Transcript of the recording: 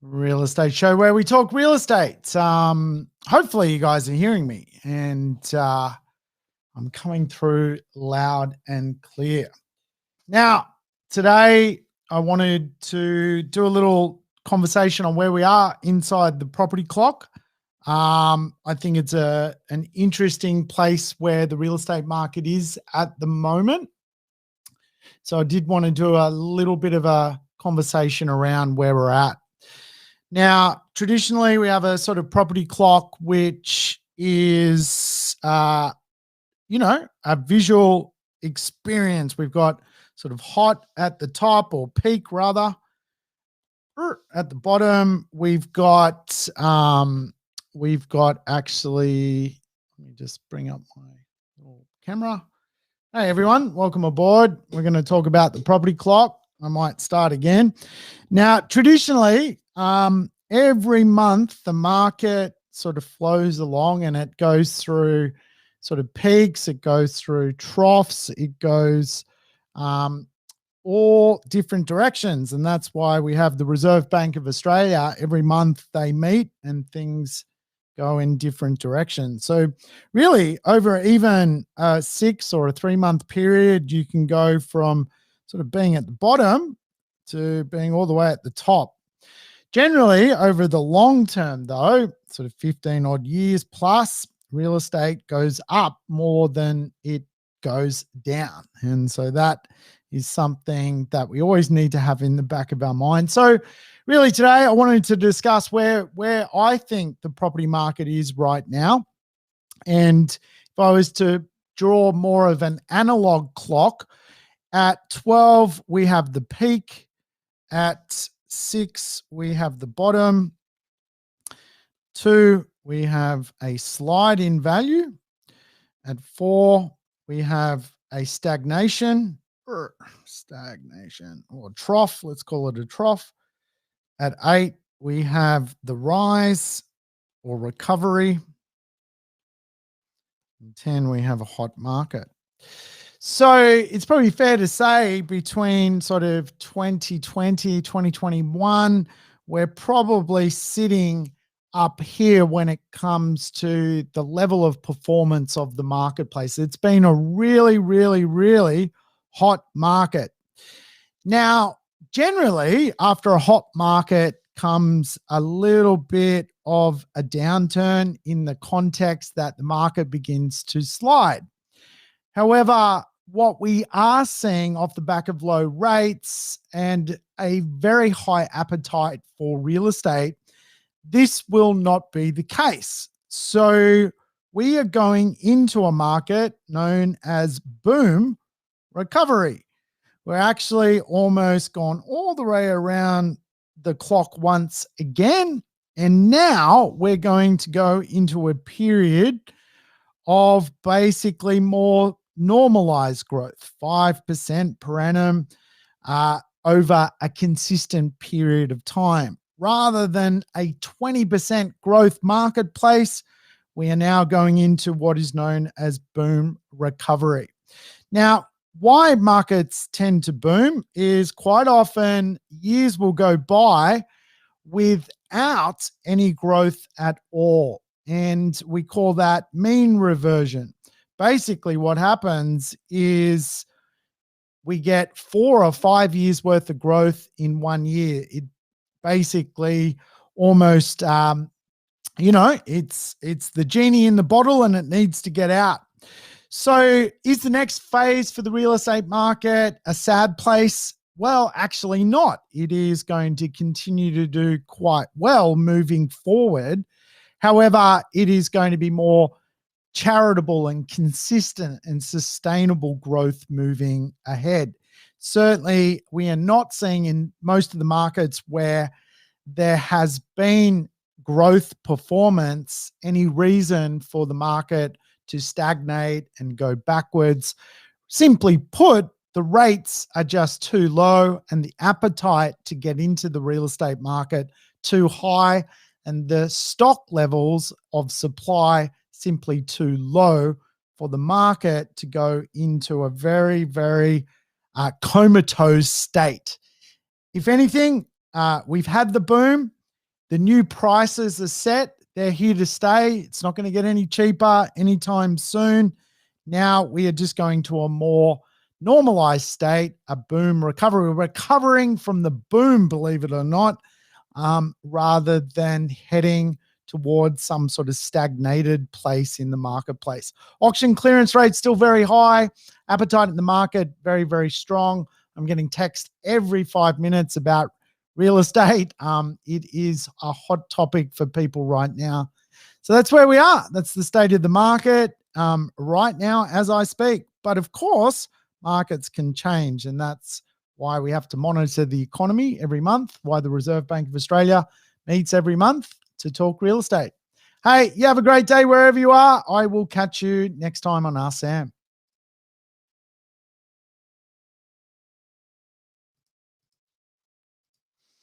Real estate show where we talk real estate. Hopefully you guys are hearing me and I'm coming through loud and clear. Now, today I wanted to do a little conversation on where we are inside the property clock. I think it's an interesting place where the real estate market is at the moment. So I did want to do a little bit of a conversation around where we're at. Now, traditionally, we have a sort of property clock, which is, a visual experience. We've got sort of hot at the top, or peak rather. At the bottom, we've got actually, let me just bring up my little camera. Hey, everyone, welcome aboard. We're going to talk about the property clock. I might start again. Now, traditionally, every month the market sort of flows along and it goes through sort of peaks, it goes through troughs, it goes all different directions. And that's why we have the Reserve Bank of Australia. Every month they meet and things go in different directions. So really over even a 6 or a 3 month period, you can go from sort of being at the bottom to being all the way at the top. Generally, over the long term, though, sort of 15 odd years plus, real estate goes up more than it goes down. And so that is something that we always need to have in the back of our mind. So really today, I wanted to discuss where I think the property market is right now. And if I was to draw more of an analog clock, at 12, we have the peak. At 6, we have the bottom. 2, we have a slide in value. At 4, we have a stagnation or trough. Let's call it a trough. At 8, we have the rise or recovery. And 10, we have a hot market. So it's probably fair to say between sort of 2020, 2021, we're probably sitting up here when it comes to the level of performance of the marketplace. It's been a really, really, really hot market. Now, generally, after a hot market comes a little bit of a downturn in the context that the market begins to slide. However, what we are seeing off the back of low rates and a very high appetite for real estate, this will not be the case. So we are going into a market known as boom recovery. We're actually almost gone all the way around the clock once again. And now we're going to go into a period of basically more normalized growth, 5% per annum over a consistent period of time. Rather than a 20% growth marketplace, we are now going into what is known as boom recovery. Now, why markets tend to boom is quite often years will go by without any growth at all. And we call that mean reversion. Basically, what happens is we get 4 or 5 years worth of growth in 1 year. It basically almost, it's the genie in the bottle and it needs to get out. So is the next phase for the real estate market a sad place? Well, actually not. It is going to continue to do quite well moving forward. However, it is going to be more charitable and consistent and sustainable growth moving ahead. Certainly, we are not seeing in most of the markets where there has been growth performance any reason for the market to stagnate and go backwards. Simply put, the rates are just too low and the appetite to get into the real estate market too high, and the stock levels of supply simply too low for the market to go into a very, very comatose state. If anything, we've had the boom. The new prices are set. They're here to stay. It's not going to get any cheaper anytime soon. Now we are just going to a more normalized state, a boom recovery. We're recovering from the boom, believe it or not, rather than heading towards some sort of stagnated place in the marketplace. Auction clearance rate still very high. Appetite in the market very, very strong. I'm getting text every 5 minutes about real estate. It is a hot topic for people right now. So that's where we are. That's the state of the market right now as I speak. But of course, markets can change, and that's why we have to monitor the economy every month, why the Reserve Bank of Australia meets every month to talk real estate. Hey, you have a great day wherever you are. I will catch you next time on Ask Sam.